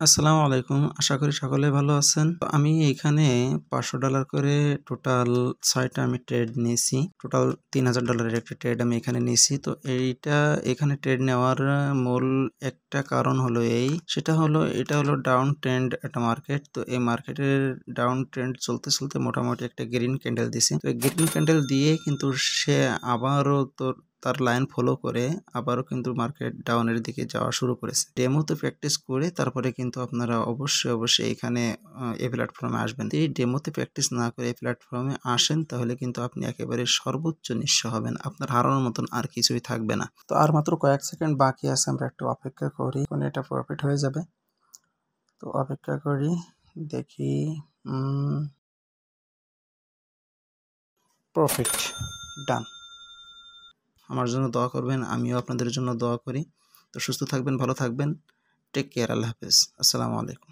আসসালামু আলাইকুম। আশা করি সকলে ভালো আছেন। তো আমি এইখানে $500 করে টোটাল ৬ টা আমি ট্রেড নিয়েছি। টোটাল $৩,০০০ এর একটা ট্রেড আমি এখানে নিয়েছি। তো এখানে ট্রেড নেওয়ার মূল একটা কারণ হলো সেটা হলো এটা হলো ডাউন ট্রেন্ড একটা মার্কেট। তো এই মার্কেটের ডাউন ট্রেন্ড চলতে মোটামুটি একটা গ্রিন ক্যান্ডেল দিছে। তো এই গ্রিন ক্যান্ডেল দিয়ে কিন্তু সে আবারও তার লাইন ফলো করে আবারও কিন্তু মার্কেট ডাউনের দিকে যাওয়া শুরু করেছে। ডেমোতে প্র্যাকটিস করে তারপরে কিন্তু আপনারা অবশ্যই এখানে এই প্ল্যাটফর্মে আসবেন। যদি ডেমোতে প্র্যাকটিস না করে এই প্ল্যাটফর্মে আসেন তাহলে কিন্তু আপনি একেবারে সর্বোচ্চ নিঃস্ব হবেন। আপনার হারানোর মতন আর কিছুই থাকবে না। তো আর মাত্র কয়েক সেকেন্ড বাকি আছে, আমরা একটু অপেক্ষা করি, কোন এটা প্রফিট হয়ে যাবে। তো অপেক্ষা করি, দেখি। প্রফিট ডান। আমার জন্য দোয়া করবেন, আমিও আপনাদের জন্য দোয়া করি। তো সুস্থ থাকবেন, ভালো থাকবেন। Take care. আল্লাহ হাফেজ। আসসালামু আলাইকুম।